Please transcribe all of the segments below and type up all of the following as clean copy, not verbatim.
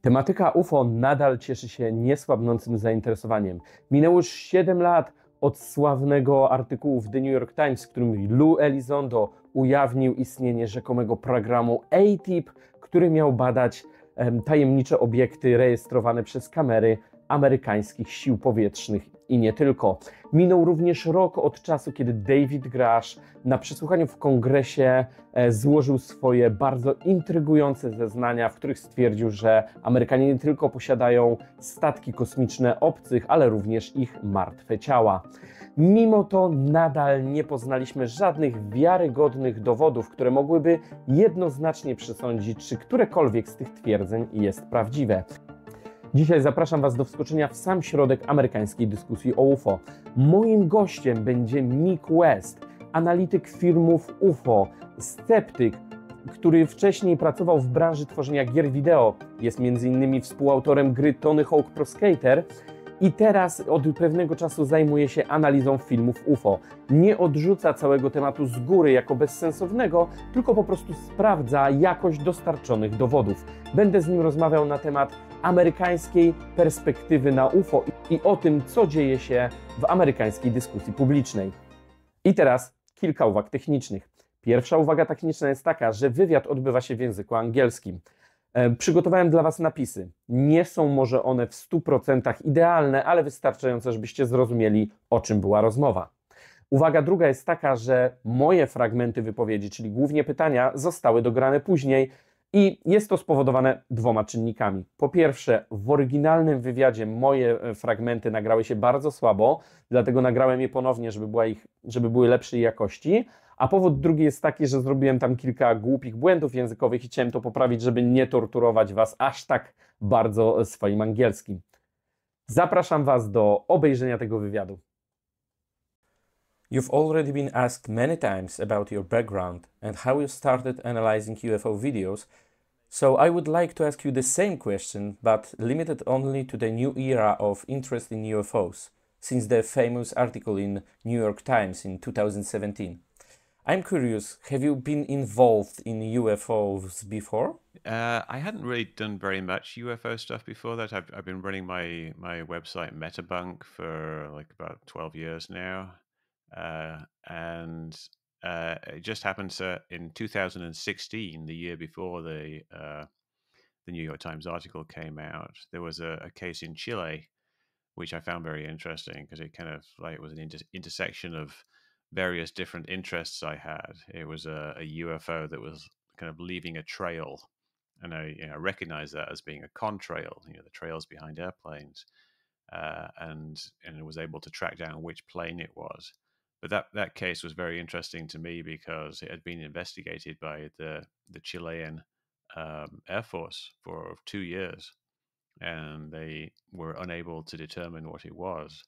Tematyka UFO nadal cieszy się niesłabnącym zainteresowaniem. Minęło już 7 lat od sławnego artykułu w The New York Times, w którym Lue Elizondo ujawnił istnienie rzekomego programu A-Tip, który miał badać tajemnicze obiekty rejestrowane przez kamery amerykańskich sił powietrznych i nie tylko. Minął również rok od czasu, kiedy David Grusch na przesłuchaniu w Kongresie złożył swoje bardzo intrygujące zeznania, w których stwierdził, że Amerykanie nie tylko posiadają statki kosmiczne obcych, ale również ich martwe ciała. Mimo to nadal nie poznaliśmy żadnych wiarygodnych dowodów, które mogłyby jednoznacznie przesądzić, czy którekolwiek z tych twierdzeń jest prawdziwe. Dzisiaj zapraszam Was do wskoczenia w sam środek amerykańskiej dyskusji o UFO. Moim gościem będzie Mick West, analityk filmów UFO, sceptyk, który wcześniej pracował w branży tworzenia gier wideo. Jest m.in. współautorem gry Tony Hawk Pro Skater i teraz od pewnego czasu zajmuje się analizą filmów UFO. Nie odrzuca całego tematu z góry jako bezsensownego, tylko po prostu sprawdza jakość dostarczonych dowodów. Będę z nim rozmawiał na temat amerykańskiej perspektywy na UFO i o tym, co dzieje się w amerykańskiej dyskusji publicznej. I teraz kilka uwag technicznych. Pierwsza uwaga techniczna jest taka, że wywiad odbywa się w języku angielskim. Przygotowałem dla Was napisy. Nie są może one w 100% idealne, ale wystarczające, żebyście zrozumieli, o czym była rozmowa. Uwaga druga jest taka, że moje fragmenty wypowiedzi, czyli głównie pytania, zostały dograne później i jest to spowodowane dwoma czynnikami. Po pierwsze, w oryginalnym wywiadzie moje fragmenty nagrały się bardzo słabo, dlatego nagrałem je ponownie, żeby były lepszej jakości. A powód drugi jest taki, że zrobiłem tam kilka głupich błędów językowych i chciałem to poprawić, żeby nie torturować Was aż tak bardzo swoim angielskim. Zapraszam Was do obejrzenia tego wywiadu. You've already been asked many times about your background and how you started analyzing UFO videos, so I would like to ask you the same question, but limited only to the new era of interest in UFOs, since the famous article in New York Times in 2017. I'm curious, have you been involved in UFOs before? I hadn't really done very much UFO stuff before that. I've been running my website Metabunk for like about 12 years now. And it just happened to, in 2016, the year before the New York Times article came out, there was a case in Chile, which I found very interesting because it kind of like it was an intersection of various different interests I had. It was a UFO that was kind of leaving a trail, and I recognize that as being a contrail, the trails behind airplanes, and it was able to track down which plane it was. But that case was very interesting to me because it had been investigated by the Chilean Air Force for 2 years, and they were unable to determine what it was.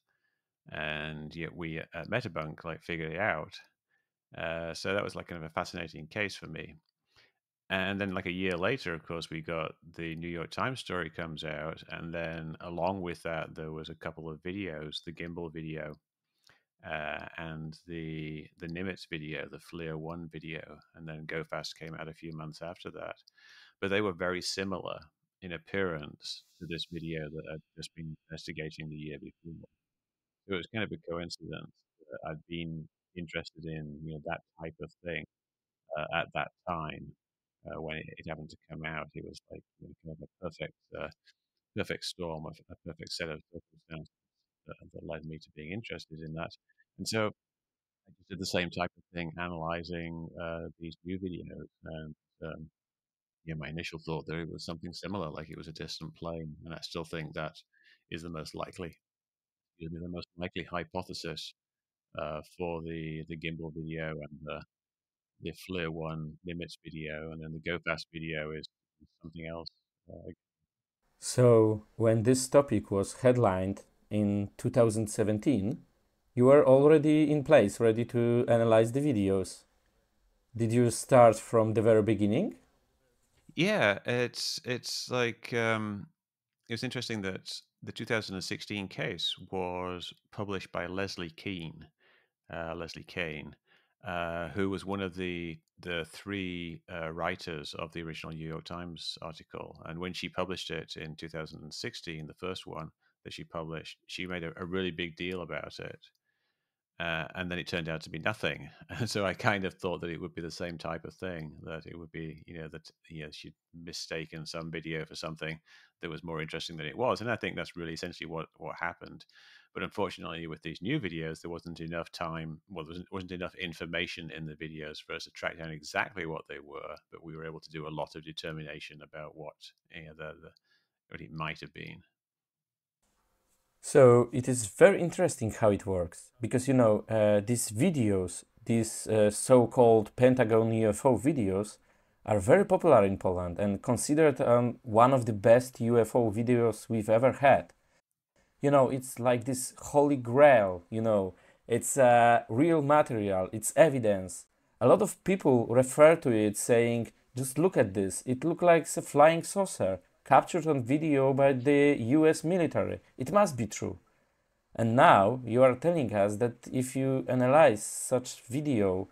And yet we at Metabunk figured it out. So that was like kind of a fascinating case for me. And then like a year later, of course, we got the New York Times story comes out, and then along with that, there was a couple of videos, the gimbal video, and the Nimitz video, the FLIR 1 video, and then Go Fast came out a few months after that. But they were very similar in appearance to this video that I'd just been investigating the year before. So it was kind of a coincidence that I'd been interested in that type of thing at that time when it happened to come out. It was like kind of a perfect storm, a perfect set of circumstances that led me to being interested in that. And so I just did the same type of thing, analyzing these new videos. And my initial thought that it was something similar, like it was a distant plane, and I still think that is the most likely hypothesis for the gimbal video and the FLIR 1 Nimitz video, and then the Go Fast video is something else. So, when this topic was headlined in 2017, you were already in place, ready to analyze the videos. Did you start from the very beginning? Yeah, it's like it was interesting that the 2016 case was published by Leslie Kane, who was one of the three writers of the original New York Times article. And when she published it in 2016, the first one that she published, she made a really big deal about it. And then it turned out to be nothing. And so I kind of thought that it would be the same type of thing, that it would be, that she'd mistaken some video for something that was more interesting than it was. And I think that's really essentially what happened. But unfortunately, with these new videos, there wasn't enough time. Well, there wasn't enough information in the videos for us to track down exactly what they were. But we were able to do a lot of determination about what what it might have been. So it is very interesting how it works, because these videos, these so-called Pentagon UFO videos, are very popular in Poland and considered one of the best UFO videos we've ever had. It's like this holy grail, it's real material, it's evidence. A lot of people refer to it saying, just look at this, it looks like a flying saucer captured on video by the US military. It must be true. And now you are telling us that if you analyze such video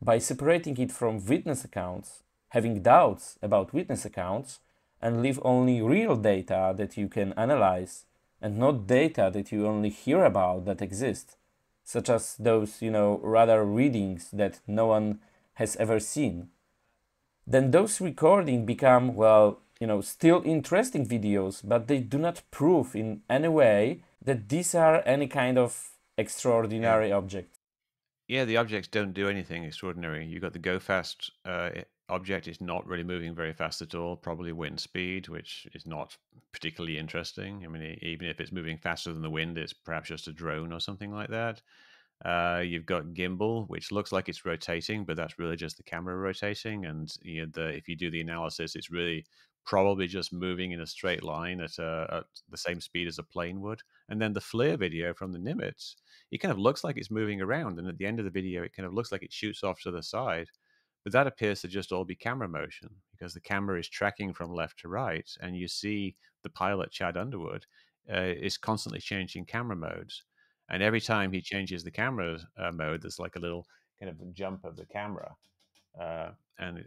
by separating it from witness accounts, having doubts about witness accounts, and leave only real data that you can analyze, and not data that you only hear about that exist, such as those, rather readings that no one has ever seen, then those recordings become, still interesting videos, but they do not prove in any way that these are any kind of extraordinary objects. Yeah, the objects don't do anything extraordinary. You got the go fast object is not really moving very fast at all, probably wind speed, which is not particularly interesting. I mean, even if it's moving faster than the wind, it's perhaps just a drone or something like that. You've got gimbal, which looks like it's rotating, but that's really just the camera rotating. And if you do the analysis, it's really probably just moving in a straight line at the same speed as a plane would. And then the FLIR video from the Nimitz, it kind of looks like it's moving around. And at the end of the video, it kind of looks like it shoots off to the side. But that appears to just all be camera motion, because the camera is tracking from left to right. And you see the pilot, Chad Underwood, is constantly changing camera modes. And every time he changes the camera mode, there's like a little kind of jump of the camera, and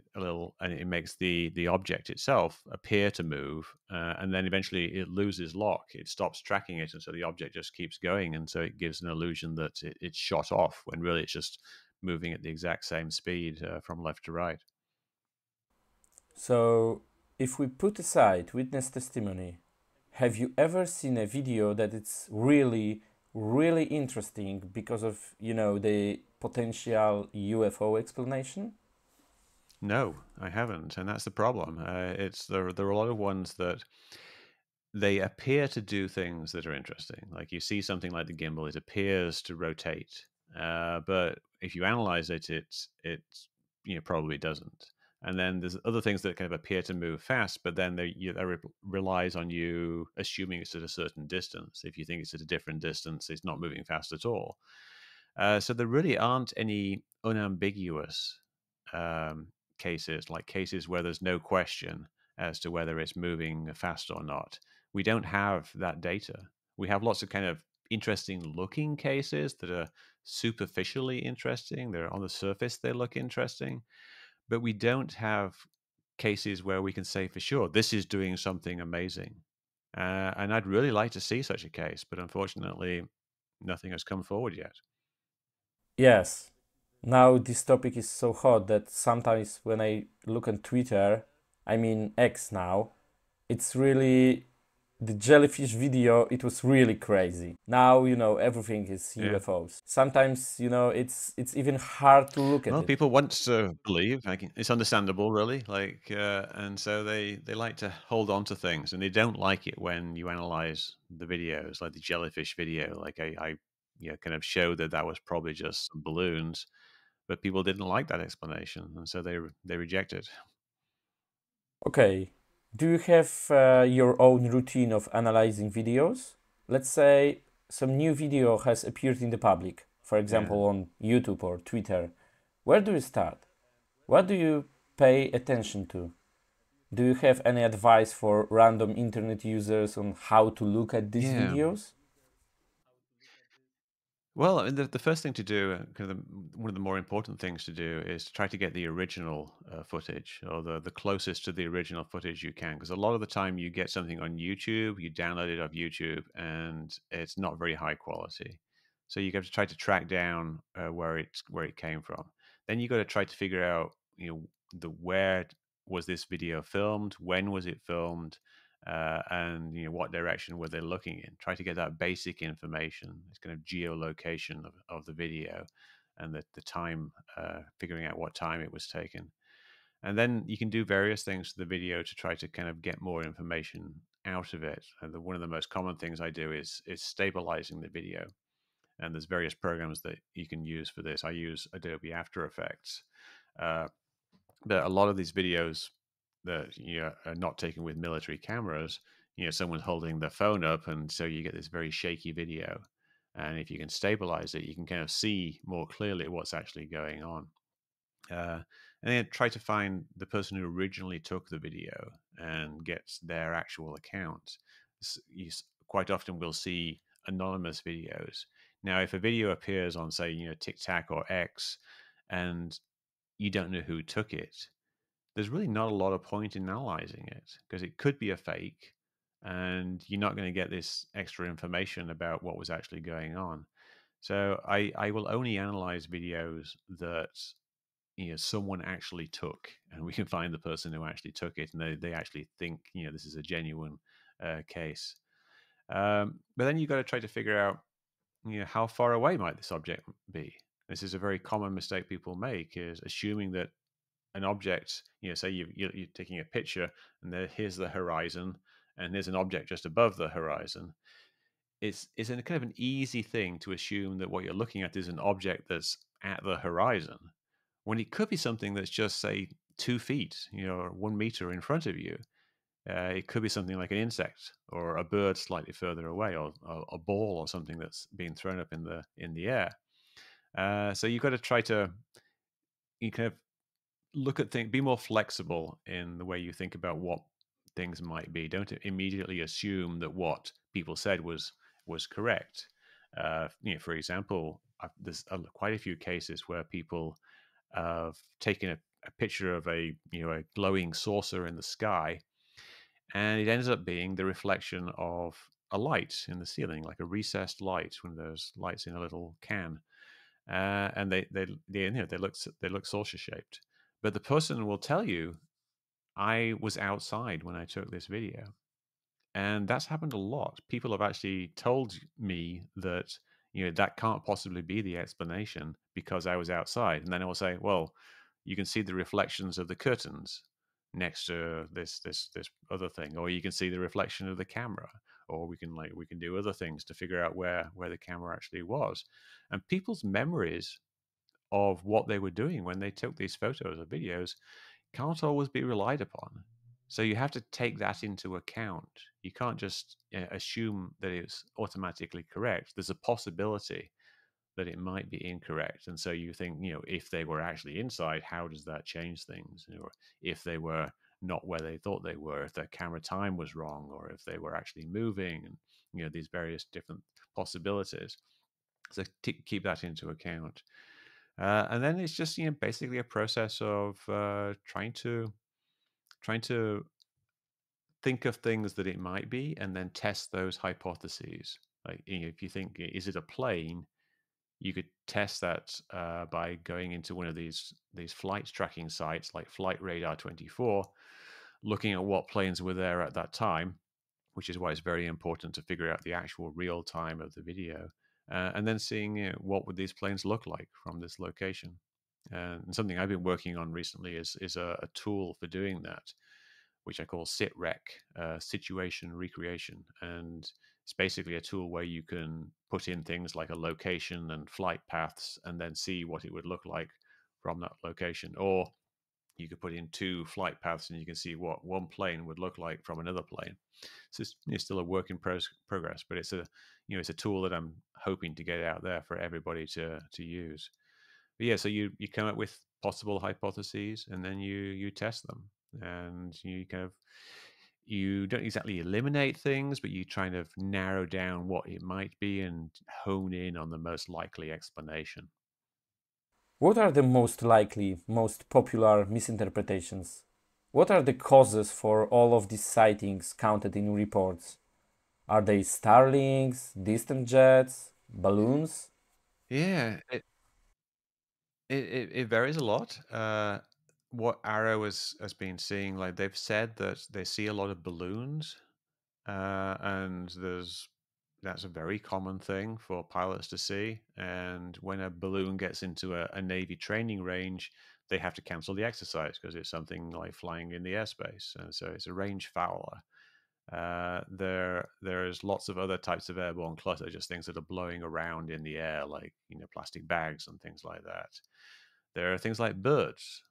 it makes the object itself appear to move, and then eventually it loses lock. It stops tracking it, and so the object just keeps going, and so it gives an illusion that it's shot off when really it's just moving at the exact same speed from left to right. So, if we put aside witness testimony, have you ever seen a video that it's really, really interesting because of, the potential UFO explanation? No, I haven't, and that's the problem. There are a lot of ones that they appear to do things that are interesting. Like you see something like the gimbal, it appears to rotate, but if you analyze it, it probably doesn't. And then there's other things that kind of appear to move fast, but then that relies on you assuming it's at a certain distance. If you think it's at a different distance, it's not moving fast at all. So there really aren't any unambiguous cases, like cases where there's no question as to whether it's moving fast or not. We don't have that data. We have lots of kind of interesting looking cases that are superficially interesting. They're on the surface, they look interesting, but we don't have cases where we can say for sure this is doing something amazing. And I'd really like to see such a case, but unfortunately, nothing has come forward yet. Yes. Now this topic is so hot that sometimes when I look on Twitter, I mean X now, it's really the jellyfish video, it was really crazy. Now, everything is UFOs. Sometimes, it's even hard to look at Well, it. people want to believe. It's understandable, really. And so they like to hold on to things, and they don't like it when you analyze the videos, like the jellyfish video. Like I kind of showed that was probably just some balloons, but people didn't like that explanation, and so they reject it. Okay. Do you have your own routine of analyzing videos? Let's say some new video has appeared in the public, for example, on YouTube or Twitter. Where do you start? What do you pay attention to? Do you have any advice for random internet users on how to look at these videos? Well, I mean, the first thing to do, one of the more important things to do, is to try to get the original footage, or the closest to the original footage you can. Because a lot of the time you get something on YouTube, you download it off YouTube, and it's not very high quality. So you have to try to track down where it came from. Then you got to try to figure out, where was this video filmed, when was it filmed, and what direction were they looking in. Try to get that basic information, this kind of geolocation of the video, and the time, figuring out what time it was taken. And then you can do various things to the video to try to kind of get more information out of it. And one of the most common things I do is stabilizing the video. And there's various programs that you can use for this. I use Adobe After Effects. Uh, but a lot of these videos that are not taken with military cameras, someone's holding their phone up, and so you get this very shaky video. And if you can stabilize it, you can kind of see more clearly what's actually going on. And then try to find the person who originally took the video and gets their actual account. You quite often will see anonymous videos. Now, if a video appears on, say, TikTok or X, and you don't know who took it, there's really not a lot of point in analyzing it, because it could be a fake, and you're not going to get this extra information about what was actually going on. So I will only analyze videos that someone actually took, and we can find the person who actually took it, and they actually think this is a genuine case. But then you've got to try to figure out how far away might this object be. This is a very common mistake people make, is assuming that an object, say you're taking a picture, and here's the horizon, and there's an object just above the horizon. It's a kind of an easy thing to assume that what you're looking at is an object that's at the horizon, when it could be something that's just, say, 2 feet, or 1 meter in front of you. It could be something like an insect or a bird slightly further away, or a ball or something that's being thrown up in the air. So you've got to try to kind of look at things, be more flexible in the way you think about what things might be. Don't immediately assume that what people said was correct. For example, there's quite a few cases where people have taken a picture of a glowing saucer in the sky, and it ends up being the reflection of a light in the ceiling, like a recessed light, one of those lights in a little can. And they look saucer shaped, but the person will tell you, I was outside when I took this video. And that's happened a lot. People have actually told me that that can't possibly be the explanation, because I was outside. And then I will say, well, you can see the reflections of the curtains next to this other thing, or you can see the reflection of the camera, or we can do other things to figure out where the camera actually was. And people's memories of what they were doing when they took these photos or videos can't always be relied upon. So you have to take that into account. You can't just assume that it's automatically correct. There's a possibility that it might be incorrect. And so you think, if they were actually inside, how does that change things? Or if they were not where they thought they were, if their camera time was wrong, or if they were actually moving, and these various different possibilities. So keep that into account. And then it's just basically a process of trying to think of things that it might be, and then test those hypotheses. Like, if you think, is it a plane? You could test that by going into one of these flight tracking sites like Flight Radar 24, looking at what planes were there at that time, which is why it's very important to figure out the actual real time of the video, and then seeing what would these planes look like from this location. And something I've been working on recently is a tool for doing that, which I call SITREC, situation recreation. And it's basically a tool where you can put in things like a location and flight paths, and then see what it would look like from that location. Or you could put in 2 flight paths, and you can see what one plane would look like from another plane. So it's still a work in progress, but it's a tool that I'm hoping to get out there for everybody to use. But yeah, so you come up with possible hypotheses, and then you test them, and you kind of, you don't exactly eliminate things, but you kind of narrow down what it might be and hone in on the most likely explanation. What are the most likely, most popular misinterpretations? What are the causes for all of these sightings counted in reports? Are they starlings, distant jets, balloons? Yeah, it varies a lot. What Arrow has been seeing, like they've said that they see a lot of balloons, and that's a very common thing for pilots to see. And when a balloon gets into a Navy training range, they have to cancel the exercise because it's something like flying in the airspace, and so it's a range fouler. There's lots of other types of airborne clutter, just things that are blowing around in the air, like plastic bags and things like that. There are things like birds.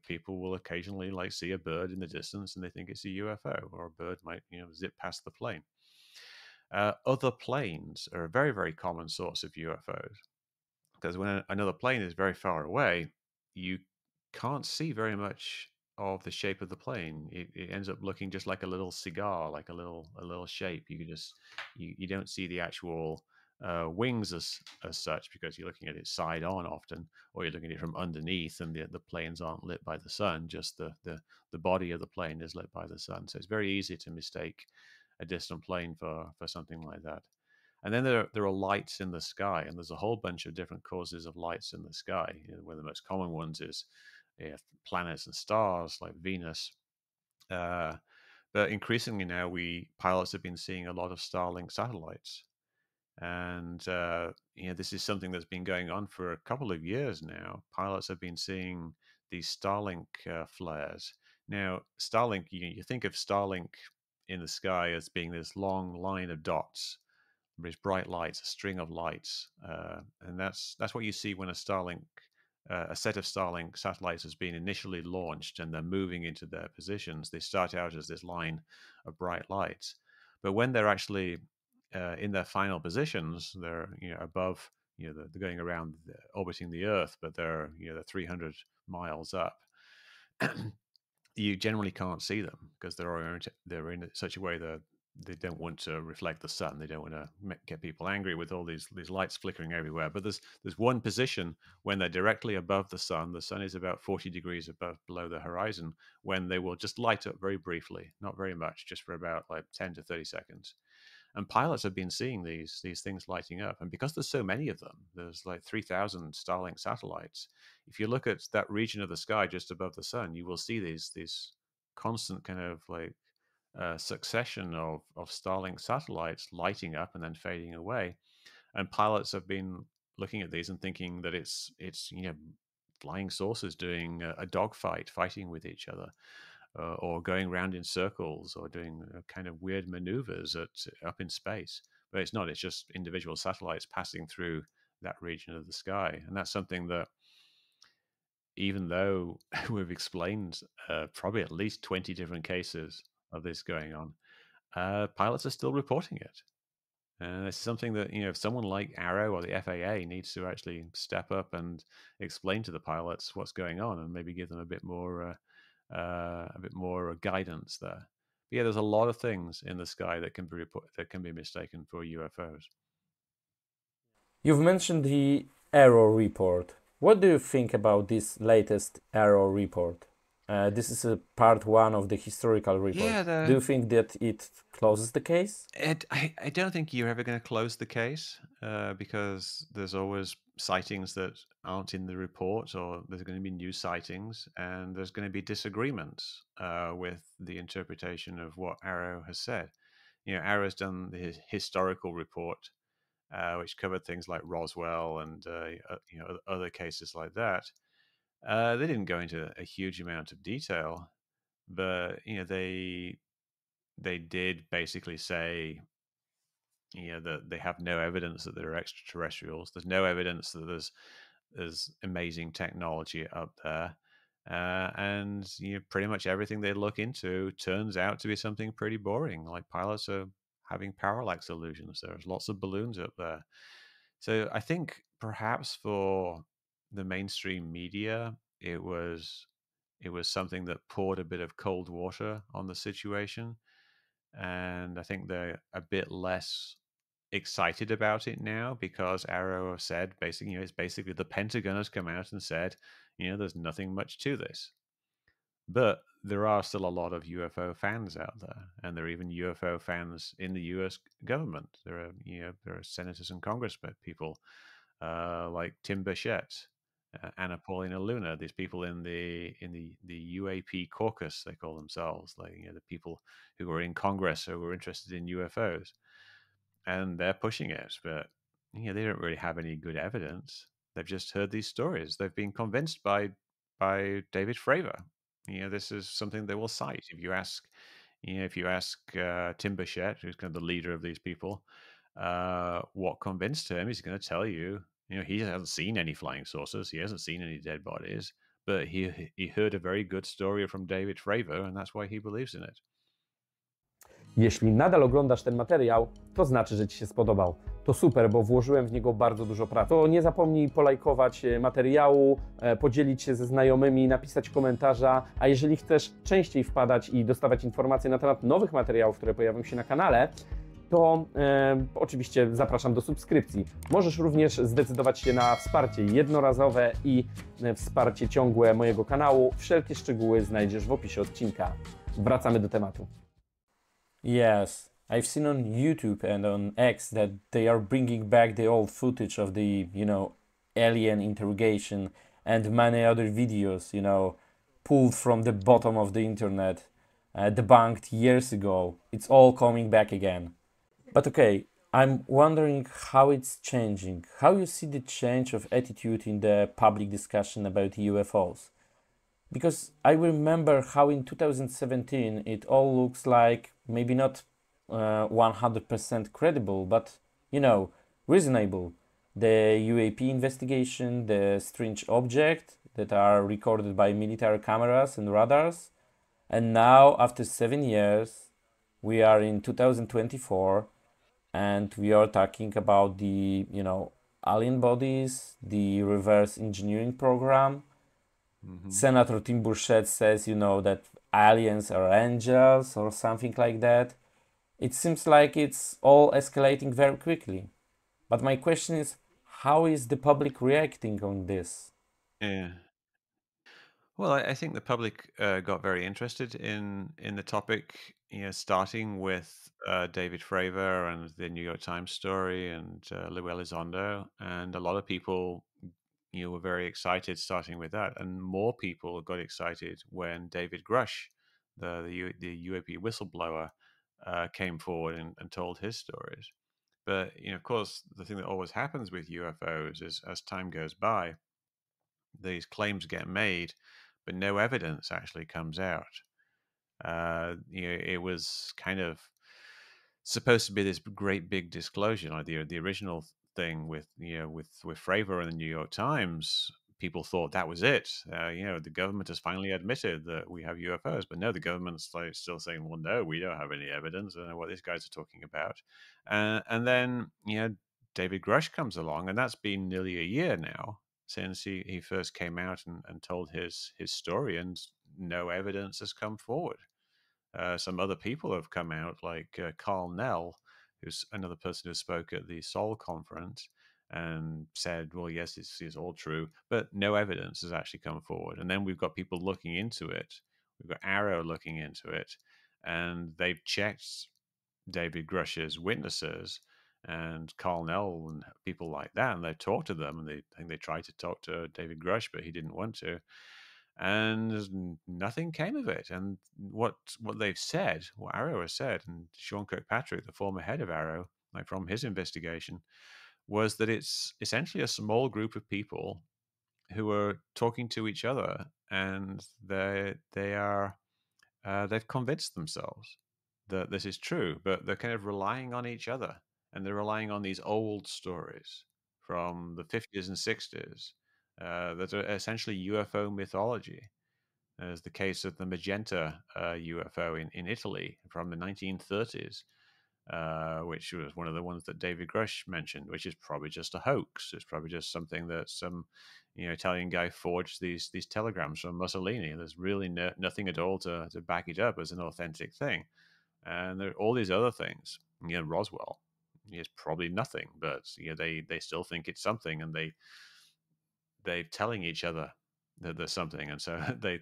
People will occasionally like see a bird in the distance and they think it's a UFO, or a bird might zip past the plane. Other planes are a very, very common source of UFOs because when another plane is very far away, you can't see very much of the shape of the plane. It ends up looking just like a little cigar, like a little shape. You don't see the actual wings as such because you're looking at it side on often, or you're looking at it from underneath, and the planes aren't lit by the sun. Just the body of the plane is lit by the sun, so it's very easy to mistake a distant plane for something like that. And then there are lights in the sky, and there's a whole bunch of different causes of lights in the sky. One of the most common ones is planets and stars like Venus. Uh, but increasingly now, pilots have been seeing a lot of Starlink satellites, and this is something that's been going on for a couple of years now. Pilots have been seeing these Starlink flares. Now, Starlink, you think of Starlink in the sky as being this long line of dots, these bright lights, a string of lights, and that's what you see when a set of Starlink satellites has been initially launched and they're moving into their positions. They start out as this line of bright lights, but when they're actually in their final positions, they're above, they're going around, orbiting the Earth, but they're 300 miles up. You generally can't see them because they're in such a way that they don't want to reflect the sun. They don't want to get people angry with all these lights flickering everywhere. But there's one position when they're directly above the sun. The sun is about 40 degrees below the horizon, when they will just light up very briefly, not very much, just for about like 10 to 30 seconds. And pilots have been seeing these things lighting up, and because there's so many of them, there's like 3,000 Starlink satellites. If you look at that region of the sky just above the sun, you will see these constant kind of like succession of Starlink satellites lighting up and then fading away. And pilots have been looking at these and thinking that it's flying saucers doing a dogfight, fighting with each other, or going around in circles, or doing kind of weird maneuvers up in space. But it's not. It's just individual satellites passing through that region of the sky, and that's something that, even though we've explained probably at least 20 different cases of this going on, pilots are still reporting it. And it's something that, if someone like Arrow or the FAA needs to actually step up and explain to the pilots what's going on, and maybe give them a bit more guidance there. But yeah, there's a lot of things in the sky that can be mistaken for UFOs. You've mentioned the error report. What do you think about this latest error report? This is a part one of the historical report. Yeah, Do you think that it closes the case? I don't think you're ever going to close the case, because there's always sightings that aren't in the report, or there's going to be new sightings, and there's going to be disagreements with the interpretation of what Arrow has said. Arrow's done the historical report, which covered things like Roswell and other cases like that. They didn't go into a huge amount of detail, but they did basically say, that they have no evidence that there are extraterrestrials. There's no evidence that there's amazing technology up there, and pretty much everything they look into turns out to be something pretty boring. Like, pilots are having parallax illusions. There's lots of balloons up there. So I think perhaps for the mainstream media, it was it was something that poured a bit of cold water on the situation. And I think they're a bit less excited about it now because Arrow have said basically, it's basically the Pentagon has come out and said, there's nothing much to this. But there are still a lot of UFO fans out there, and there are even UFO fans in the U.S. government. There are senators and congressmen, people like Tim Burchett, Anna Paulina Luna. These people in the UAP caucus, they call themselves, like the people who are in Congress who are interested in UFOs, and they're pushing it, but they don't really have any good evidence. They've just heard these stories. They've been convinced by David Fravor. This is something they will cite if you ask Tim Burchett, who's kind of the leader of these people, what convinced him, he's going to tell you. He hasn't seen any flying saucers. He hasn't seen any dead bodies, but he heard a very good story from David Fravor, and that's why he believes in it. Jeśli nadal oglądasz ten materiał, to znaczy, że Ci się spodobał. To super, bo włożyłem w niego bardzo dużo pracy. To nie zapomnij polajkować materiału, podzielić się ze znajomymi, napisać komentarza, a jeżeli chcesz częściej wpadać i dostawać informacje na temat nowych materiałów, które pojawią się na kanale, to oczywiście zapraszam do subskrypcji. Możesz również zdecydować się na wsparcie jednorazowe i wsparcie ciągłe mojego kanału. Wszelkie szczegóły znajdziesz w opisie odcinka. Wracamy do tematu. Yes, I've seen on YouTube and on X that they are bringing back the old footage of the, alien interrogation and many other videos, pulled from the bottom of the internet, debunked years ago. It's all coming back again. But okay, I'm wondering how it's changing. How you see the change of attitude in the public discussion about UFOs? Because I remember how in 2017 it all looks like maybe not 100% credible, but, reasonable. The UAP investigation, the strange object that are recorded by military cameras and radars. And now, after 7 years, we are in 2024 and we are talking about the, alien bodies, the reverse engineering program. Senator Tim Burchett says, that aliens are angels or something like that. It seems like it's all escalating very quickly. But my question is, how is the public reacting on this? Yeah. Well, I think the public got very interested in the topic, starting with David Fravor and the New York Times story and Lue Elizondo, and a lot of people were very excited starting with that, and more people got excited when David Grusch, the UAP whistleblower, came forward and told his stories. But of course, the thing that always happens with UFOs is, as time goes by, these claims get made, but no evidence actually comes out. It was kind of supposed to be this great big disclosure. Like the original thing with with Fravor and the New York Times, people thought that was it. The government has finally admitted that we have UFOs, but no, the government's still saying, well, no, we don't have any evidence. I don't know what these guys are talking about. And then David Grusch comes along, and that's been nearly a year now since he first came out and told his story, and no evidence has come forward. Some other people have come out, like Carl Nell, who's another person who spoke at the Seoul conference and said, well, yes, this is all true, but no evidence has actually come forward. And then we've got people looking into it. We've got Arrow looking into it, and they've checked David Grusch's witnesses and Carl Nell and people like that, and they've talked to them, and I think they tried to talk to David Grusch, but he didn't want to. And nothing came of it. And what they've said, what Arrow has said, and Sean Kirkpatrick, the former head of Arrow, like from his investigation, was that it's essentially a small group of people who are talking to each other, and they've convinced themselves that this is true, but they're kind of relying on each other, and they're relying on these old stories from the 50s and 60s that are essentially UFO mythology. There's the case of the Magenta UFO in Italy from the 1930s. which was one of the ones that David Grusch mentioned, which is probably just a hoax. It's probably just something that some Italian guy forged these telegrams from Mussolini. There's really nothing at all to back it up as an authentic thing. And there are all these other things. Roswell is probably nothing, but they still think it's something, and they're telling each other that there's something, and so they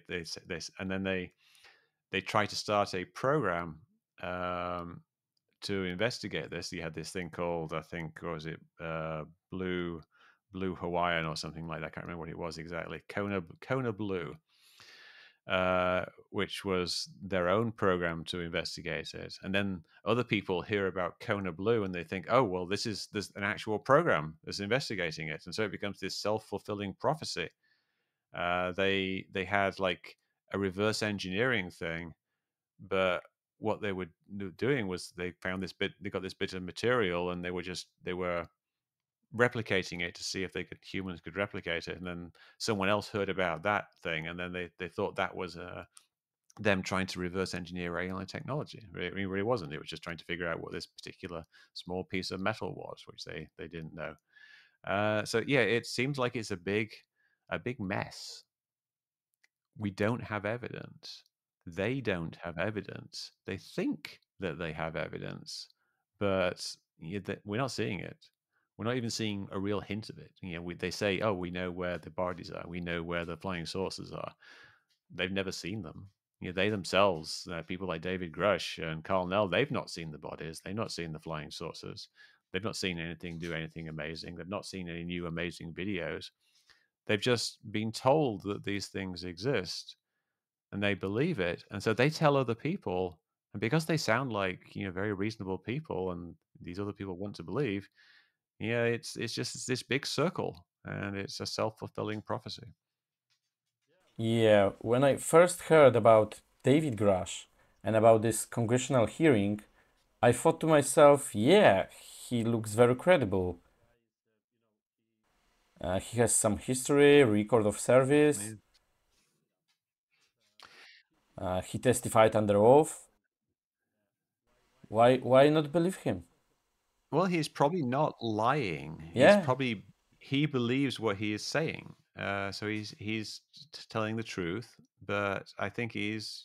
and then they try to start a program to investigate this. You had this thing called, I think, or was it Blue Hawaiian or something like that? I can't remember what it was exactly. Kona Blue, which was their own program to investigate it. And then other people hear about Kona Blue and they think, oh, well, there's an actual program that's investigating it. And so it becomes this self-fulfilling prophecy. They had like a reverse engineering thing, but what they were doing was they got this bit of material, and they were replicating it to see if humans could replicate it. And then someone else heard about that thing, and then they thought that was them trying to reverse engineer alien technology. It really wasn't. It was just trying to figure out what this particular small piece of metal was, which they didn't know. So yeah, it seems like it's a big mess. We don't have evidence. They don't have evidence. They think that they have evidence, but we're not seeing it. We're not even seeing a real hint of it. They say, "Oh, we know where the bodies are. We know where the flying saucers are." They've never seen them. They themselves, people like David Grusch and Carl Nell, they've not seen the bodies. They've not seen the flying saucers. They've not seen anything do anything amazing. They've not seen any new amazing videos. They've just been told that these things exist, and they believe it, and so they tell other people, and because they sound like very reasonable people, and these other people want to believe, it's just this big circle, and it's a self-fulfilling prophecy. Yeah, when I first heard about David Grusch and about this congressional hearing, I thought to myself, yeah, he looks very credible. He has some history, record of service. He testified under oath. Why not believe him? Well, he's probably not lying. Yeah. He believes what he is saying. So he's telling the truth, but I think he's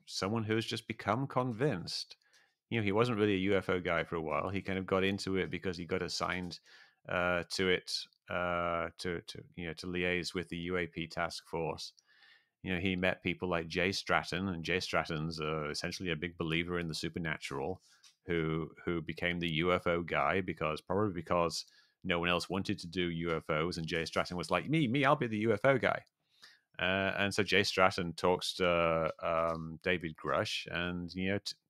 someone who's just become convinced. He wasn't really a UFO guy for a while. He kind of got into it because he got assigned to it to liaise with the UAP task force. He met people like Jay Stratton, and Jay Stratton's essentially a big believer in the supernatural, who became the UFO guy probably because no one else wanted to do UFOs, and Jay Stratton was like, me, I'll be the UFO guy. And so Jay Stratton talks to David Grusch, and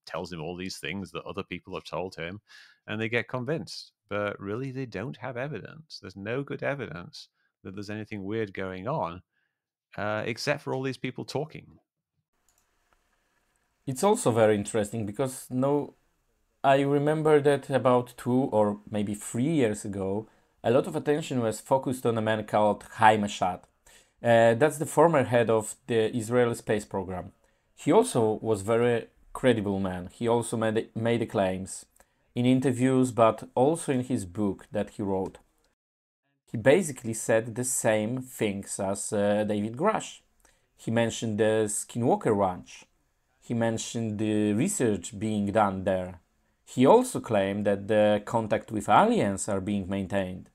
tells him all these things that other people have told him, and they get convinced. But really, they don't have evidence. There's no good evidence that there's anything weird going on, except for all these people talking. It's also very interesting because I remember that about 2 or maybe 3 years ago, a lot of attention was focused on a man called Haim Eshed. That's the former head of the Israeli space program. He also was very credible man. He also made claims in interviews, but also in his book that he wrote. He basically said the same things as David Grusch. He mentioned the Skinwalker Ranch. He mentioned the research being done there. He also claimed that the contact with aliens are being maintained.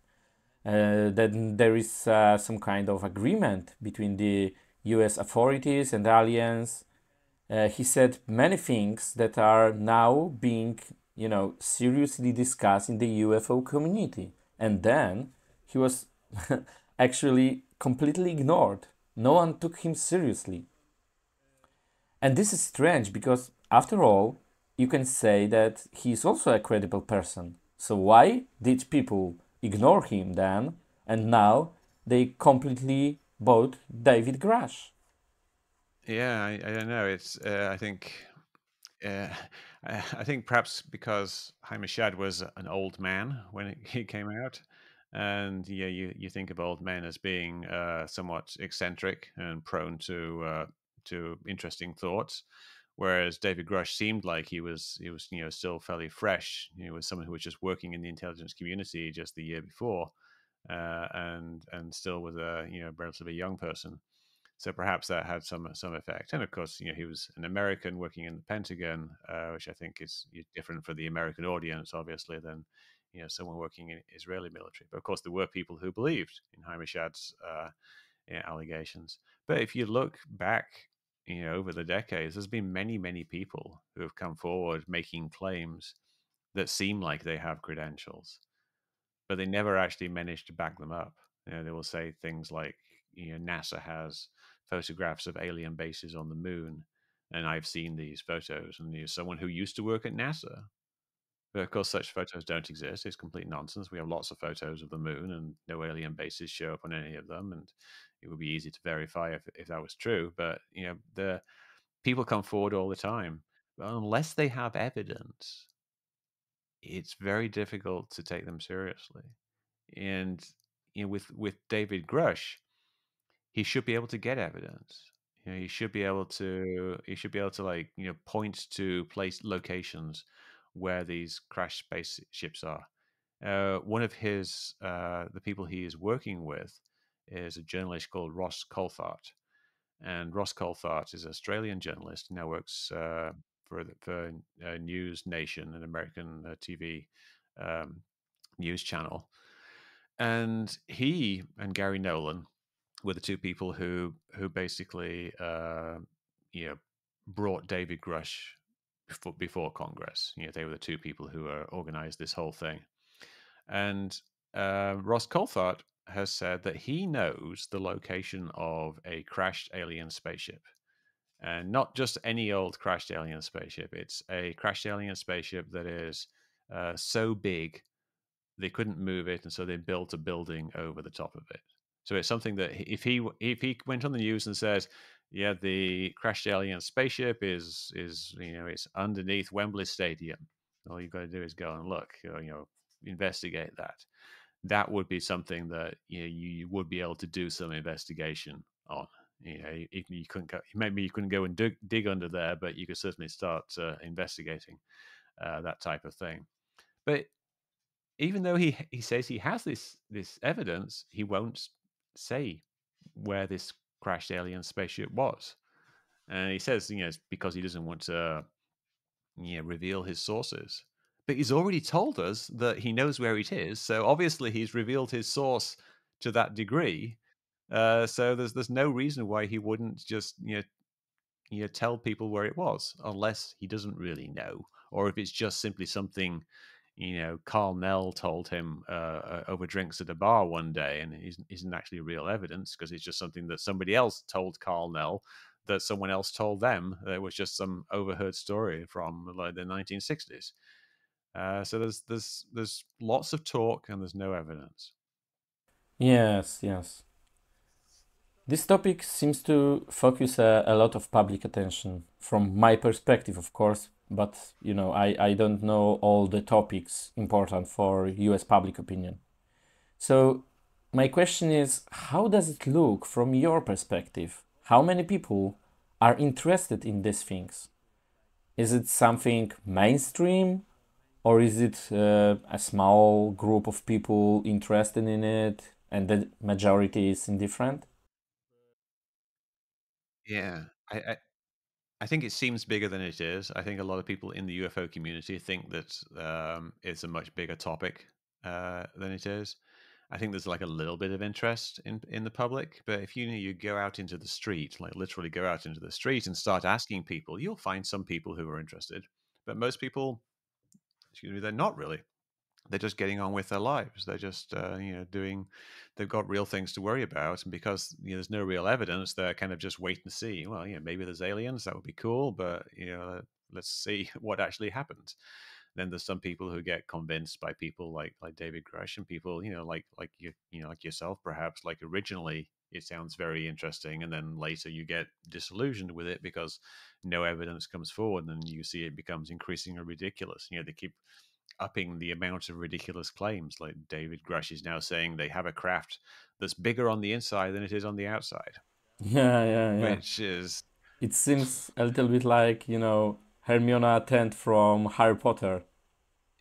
That there is some kind of agreement between the US authorities and aliens. He said many things that are now being, seriously discussed in the UFO community. And then he was actually completely ignored. No one took him seriously. And this is strange because, after all, you can say that he is also a credible person. So why did people ignore him then, and now they completely bought David Grusch? Yeah, I don't know. It's I think perhaps because Haim Eshed was an old man when he came out, and you think of old men as being somewhat eccentric and prone to interesting thoughts. Whereas David Grusch seemed like he was still fairly fresh. He was someone who was just working in the intelligence community just the year before, and still was a relatively young person. So perhaps that had some effect. And of course, he was an American working in the Pentagon, which I think is different for the American audience, obviously, than someone working in Israeli military. But of course, there were people who believed in Hamishad's allegations. But if you look back, over the decades, there's been many people who have come forward making claims that seem like they have credentials, but they never actually managed to back them up. They will say things like, NASA has photographs of alien bases on the moon, and I've seen these photos, and you're someone who used to work at NASA. But of course, such photos don't exist. It's complete nonsense. We have lots of photos of the moon, and no alien bases show up on any of them. And it would be easy to verify if that was true. But the people come forward all the time, but unless they have evidence, it's very difficult to take them seriously. And with David Grusch, he should be able to get evidence. He should be able to like point to locations where these crashed spaceships are. One of his the people he is working with is a journalist called Ross Coulthart, and Ross Coulthart is an Australian journalist. He now works for News Nation, an American TV news channel, and he and Gary Nolan were the two people who basically brought David Grusch before Congress. They were the two people who organized this whole thing. And Ross Coulthart has said that he knows the location of a crashed alien spaceship. And not just any old crashed alien spaceship. It's a crashed alien spaceship that is so big they couldn't move it, and so they built a building over the top of it. So it's something that if he went on the news and says, "Yeah, the crashed alien spaceship is it's underneath Wembley Stadium," all you've got to do is go and look, investigate that. That would be something that you would be able to do some investigation on. If you couldn't go, maybe you couldn't go and dig under there, but you could certainly start investigating that type of thing. But even though he says he has this evidence, he won't say where this crashed alien spaceship was. And he says, it's because he doesn't want to reveal his sources. But he's already told us that he knows where it is. So obviously he's revealed his source to that degree. So there's no reason why he wouldn't just tell people where it was, unless he doesn't really know, or if it's just simply something Carl Nell told him over drinks at a bar one day, and it isn't actually real evidence because it's just something that somebody else told Carl Nell that someone else told them. It was just some overheard story from like the 1960s. So there's lots of talk and there's no evidence. Yes. This topic seems to focus a lot of public attention, from my perspective, of course, but I don't know all the topics important for US public opinion. So my question is, how does it look from your perspective? How many people are interested in these things? Is it something mainstream, or is it a small group of people interested in it and the majority is indifferent? Yeah, I think it seems bigger than it is. I think a lot of people in the UFO community think that it's a much bigger topic than it is. I think there's like a little bit of interest in the public, but if you go out into the street, like literally go out into the street and start asking people, you'll find some people who are interested, but most people, they're not really. They're just getting on with their lives. They're just they've got real things to worry about, and because there's no real evidence, they're kind of just wait and see. Well, maybe there's aliens, that would be cool, but let's see what actually happens. Then there's some people who get convinced by people like David Grusch, and people like you like yourself, perhaps. Like originally it sounds very interesting, and then later you get disillusioned with it because no evidence comes forward, and you see it becomes increasingly ridiculous. They keep upping the amount of ridiculous claims. Like David Grusch is now saying they have a craft that's bigger on the inside than it is on the outside, Yeah. which is It seems a little bit like, Hermione Tent from Harry Potter.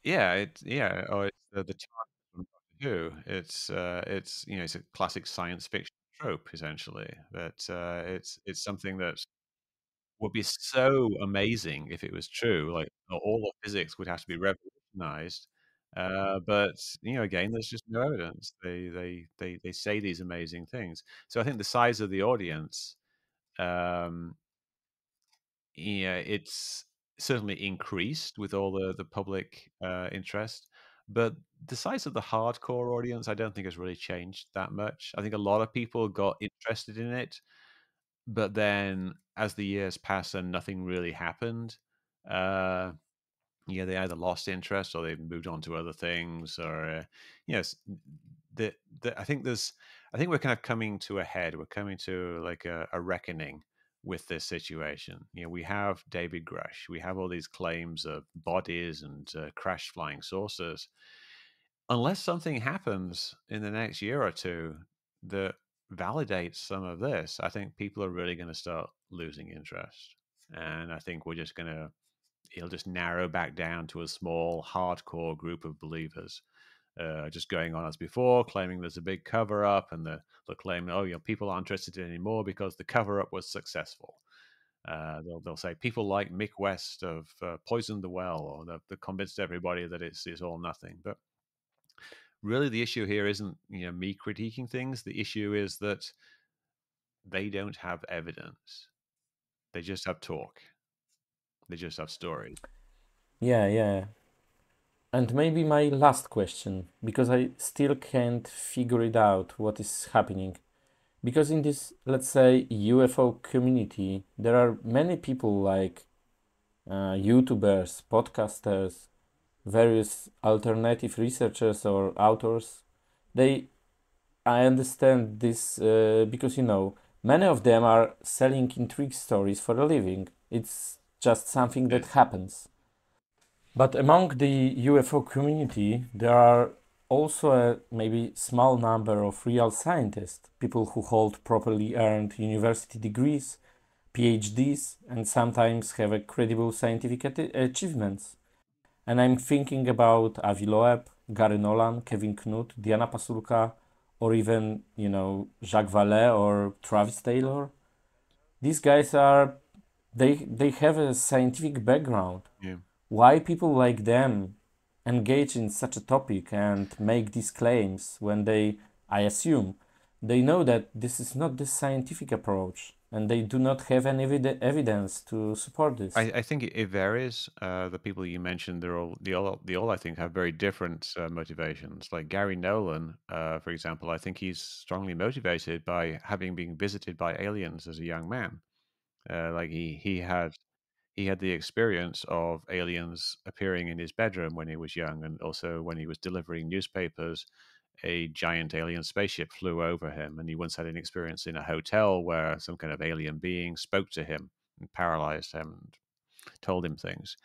Oh, it's the child from Doctor Who. It's it's a classic science fiction trope essentially. But it's something that would be so amazing if it was true. Like all of physics would have to be revolutionized. But again, there's just no evidence. They say these amazing things. So I think the size of the audience, um, it's certainly increased with all the public interest, but the size of the hardcore audience, I don't think has really changed that much. I think a lot of people got interested in it, but then as the years pass and nothing really happened, uh, they either lost interest or they've moved on to other things, or yes, the, I think I think we're kind of coming to a head. We're coming to like a reckoning with this situation. We have David Grusch. We have all these claims of bodies and crash flying saucers. Unless something happens in the next year or two that validates some of this, I think people are really going to start losing interest. And I think it'll just narrow back down to a small, hardcore group of believers, just going on as before, claiming there's a big cover up, and they'll claim, oh, people aren't interested anymore because the cover up was successful. They'll say people like Mick West have poisoned the well, or they've convinced everybody that it's all nothing. But really, the issue here isn't me critiquing things. The issue is that they don't have evidence. They just have talk. They just have stories. Yeah, yeah. And maybe my last question, because I still can't figure it out what is happening. Because in this, let's say, UFO community, there are many people like YouTubers, podcasters, various alternative researchers or authors. I understand this because many of them are selling intrigue stories for a living. It's just something that happens. But among the UFO community, there are also a maybe small number of real scientists, people who hold properly earned university degrees, PhDs, and sometimes have a credible scientific achievements. And I'm thinking about Avi Loeb, Gary Nolan, Kevin Knut, Diana Pasulka, or even, Jacques Vallée or Travis Taylor. These guys they have a scientific background. Yeah. Why people like them engage in such a topic and make these claims when I assume, they know that this is not the scientific approach and they do not have any evidence to support this? I think it varies. The people you mentioned, they all I think have very different motivations. Like Gary Nolan, for example, I think he's strongly motivated by having been visited by aliens as a young man. Like he had the experience of aliens appearing in his bedroom when he was young, and also when he was delivering newspapers, a giant alien spaceship flew over him, and he once had an experience in a hotel where some kind of alien being spoke to him and paralyzed him and told him things.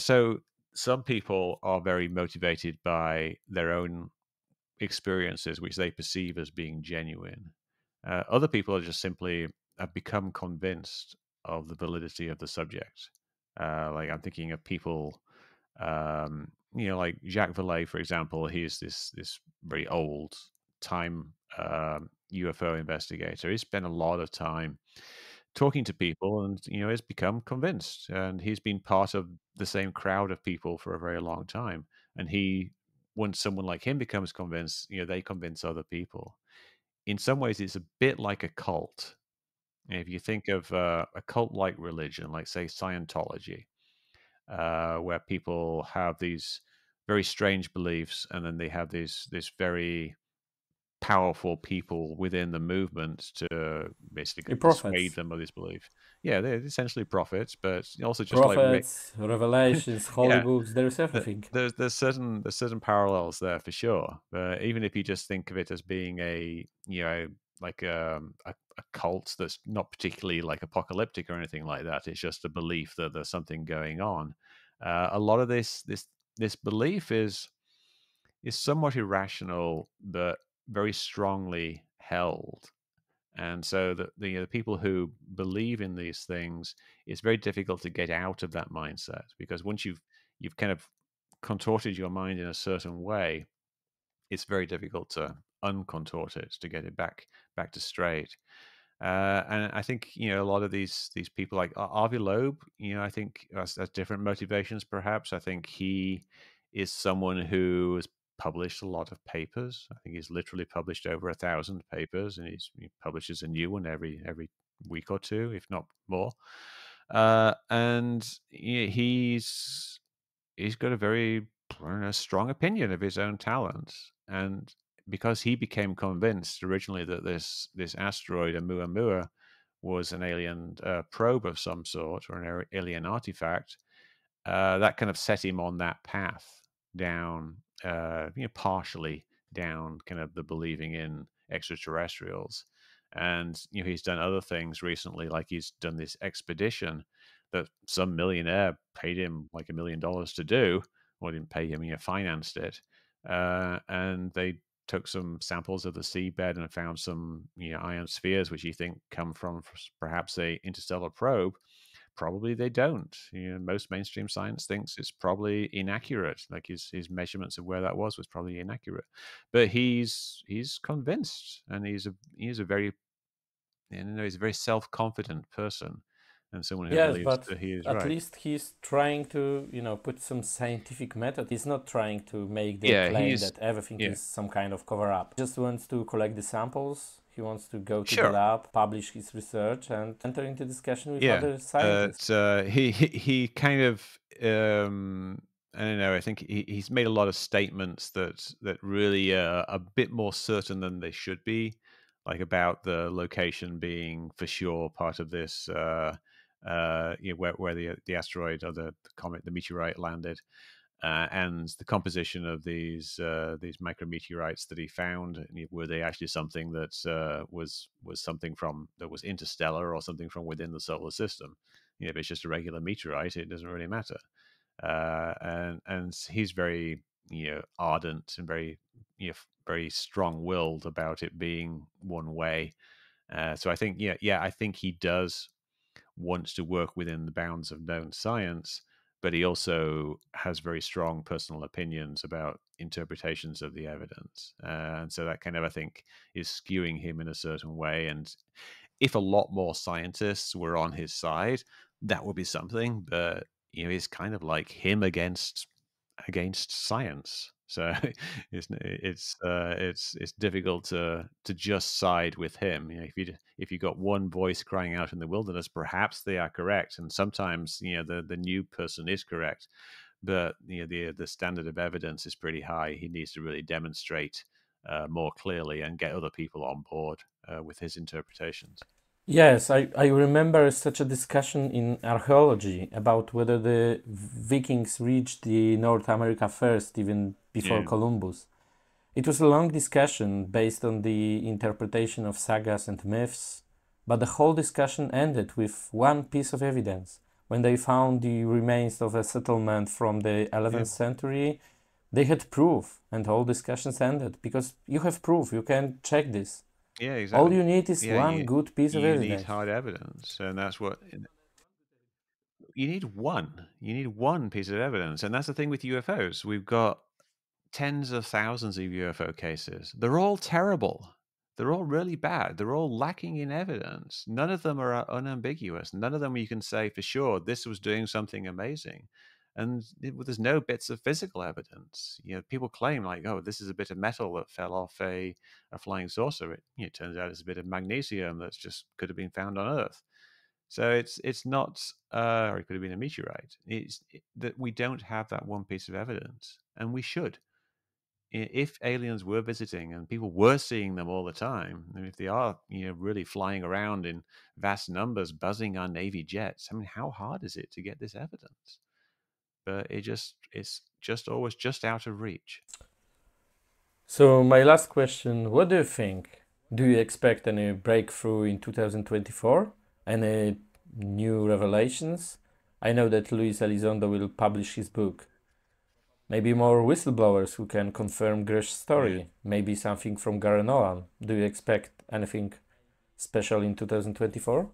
So some people are very motivated by their own experiences, which they perceive as being genuine. Other people are just simply have become convinced of the validity of the subject. Like I'm thinking of people, like Jacques Vallée, for example. He's this very old time UFO investigator. He spent a lot of time talking to people, and has become convinced. And he's been part of the same crowd of people for a very long time. And once someone like him becomes convinced, they convince other people. In some ways, it's a bit like a cult. If you think of a cult-like religion, like say Scientology, where people have these very strange beliefs, and then they have this very powerful people within the movement to basically persuade Prophets. them of this belief. Yeah, they're essentially prophets, but also just like Prophets, revelations, holy yeah, books, there's everything. there's certain parallels there for sure. Even if you just think of it as being like a cult that's not particularly like apocalyptic or anything like that, it's just a belief that there's something going on. A lot of this belief is somewhat irrational, but very strongly held. And so the people who believe in these things, it's very difficult to get out of that mindset, because once you've kind of contorted your mind in a certain way, it's very difficult to uncontort it, to get it back to straight. And I think a lot of these people like Avi Loeb, I think has different motivations. Perhaps I think he is someone who has published a lot of papers. I think he's literally published over 1,000 papers, and he publishes a new one every week or two, if not more. And he's got a very strong opinion of his own talents, and because he became convinced originally that this asteroid Oumuamua was an alien probe of some sort, or an alien artifact, that kind of set him on that path down, partially down kind of the believing in extraterrestrials. And he's done other things recently, like he's done this expedition that some millionaire paid him like $1 million to do. Well, didn't pay him, financed it. And they took some samples of the seabed and found some iron spheres, which you think come from perhaps a interstellar probe. Probably they don't. Most mainstream science thinks it's probably inaccurate. Like his measurements of where that was probably inaccurate. But he's convinced, and he's a very he's a very self-confident person, and someone who Yes, believes but that he is at right. least he's trying to, put some scientific method. He's not trying to make the Yeah, claim he's that everything yeah. is some kind of cover-up. He just wants to collect the samples. He wants to go to the Sure. lab, publish his research, and enter into discussion with Yeah, other scientists. he kind of I don't know. I think he's made a lot of statements that really are a bit more certain than they should be, like about the location being for sure part of this, where the asteroid or the comet, the meteorite landed, and the composition of these micrometeorites that he found. Were they actually something that was something that was interstellar, or something from within the solar system? If it's just a regular meteorite, it doesn't really matter. And he's very ardent and very very strong-willed about it being one way. So I think I think he does wants to work within the bounds of known science, but he also has very strong personal opinions about interpretations of the evidence. And so that kind of, I think, is skewing him in a certain way. And if a lot more scientists were on his side, that would be something. But it's kind of like him against science. So it's difficult to just side with him. If you got one voice crying out in the wilderness, perhaps they are correct, and sometimes the new person is correct, but the standard of evidence is pretty high. He needs to really demonstrate more clearly and get other people on board with his interpretations. Yes, I remember such a discussion in archaeology about whether the Vikings reached the North America first, even before Columbus. It was a long discussion based on the interpretation of sagas and myths, but the whole discussion ended with one piece of evidence. When they found the remains of a settlement from the 11th century, they had proof, and all discussions ended because you have proof, you can check this. Yeah, exactly. All you need is one good piece of evidence. You need hard evidence, and that's what you need. You need one piece of evidence, and that's the thing with UFOs. We've got tens of thousands of UFO cases. They're all terrible. They're all really bad. They're all lacking in evidence. None of them are unambiguous. None of them you can say for sure this was doing something amazing. And there's no bits of physical evidence. People claim like, oh, this is a bit of metal that fell off a flying saucer. It turns out it's a bit of magnesium that's just could have been found on Earth. So it's not, or it could have been a meteorite. It's that we don't have that one piece of evidence, and we should. If aliens were visiting and people were seeing them all the time, and if they are, really flying around in vast numbers, buzzing our Navy jets, I mean, how hard is it to get this evidence? But it's just always just out of reach. So my last question, what do you think? Do you expect any breakthrough in 2024? Any new revelations? I know that Lue Elizondo will publish his book. Maybe more whistleblowers who can confirm Grusch's story. Maybe something from Gary Nolan. Do you expect anything special in 2024?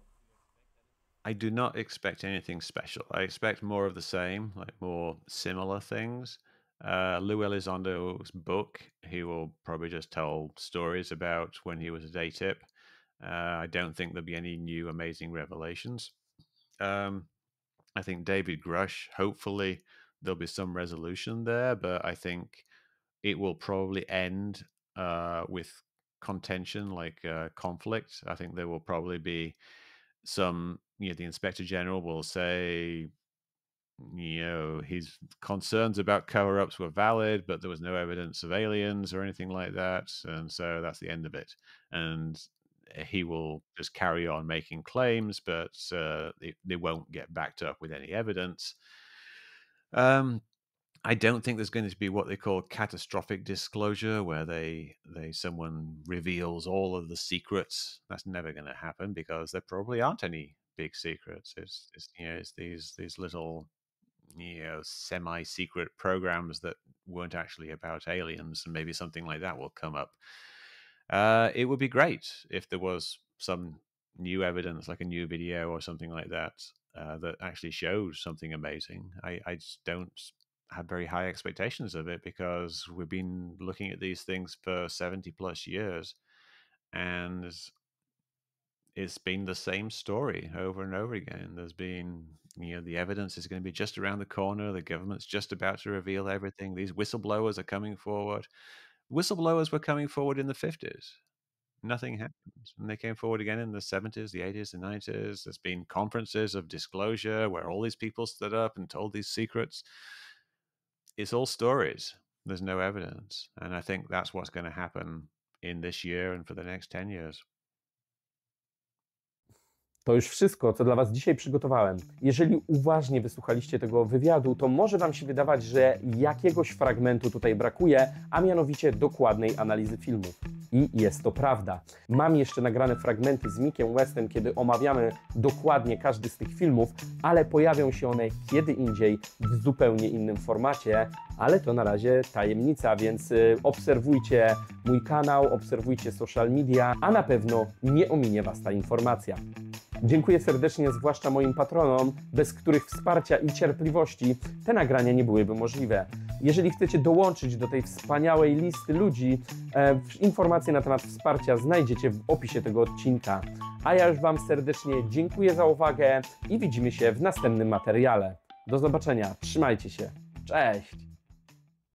I do not expect anything special. I expect more of the same, like more similar things. Lue Elizondo's book, he will probably just tell stories about when he was a day tip. I don't think there'll be any new amazing revelations. I think David Grusch, hopefully there'll be some resolution there, but I think it will probably end with contention, like conflict. I think there will probably be some, the Inspector General will say, his concerns about cover-ups were valid, but there was no evidence of aliens or anything like that, and so that's the end of it. And he will just carry on making claims, but they won't get backed up with any evidence. I don't think there's going to be what they call catastrophic disclosure, where someone reveals all of the secrets. That's never going to happen because there probably aren't any big secrets. It's these little semi-secret programs that weren't actually about aliens, and maybe something like that will come up. It would be great if there was some new evidence, like a new video or something like that, that actually showed something amazing. I just don't have very high expectations of it because we've been looking at these things for 70 plus years, and it's been the same story over and over again. There's been, the evidence is going to be just around the corner. The government's just about to reveal everything. These whistleblowers are coming forward. Whistleblowers were coming forward in the 50s. Nothing happened. And they came forward again in the 70s, the 80s, the 90s. There's been conferences of disclosure where all these people stood up and told these secrets. It's all stories. There's no evidence. And I think that's what's going to happen in this year and for the next 10 years. To już wszystko, co dla Was dzisiaj przygotowałem. Jeżeli uważnie wysłuchaliście tego wywiadu, to może Wam się wydawać, że jakiegoś fragmentu tutaj brakuje, a mianowicie dokładnej analizy filmów. I jest to prawda. Mam jeszcze nagrane fragmenty z Mickiem Westem, kiedy omawiamy dokładnie każdy z tych filmów, ale pojawią się one kiedy indziej w zupełnie innym formacie, ale to na razie tajemnica, więc obserwujcie mój kanał, obserwujcie social media, a na pewno nie ominie Was ta informacja. Dziękuję serdecznie zwłaszcza moim patronom, bez których wsparcia i cierpliwości te nagrania nie byłyby możliwe. Jeżeli chcecie dołączyć do tej wspaniałej listy ludzi, informacje na temat wsparcia znajdziecie w opisie tego odcinka. A ja już Wam serdecznie dziękuję za uwagę i widzimy się w następnym materiale. Do zobaczenia, trzymajcie się, cześć!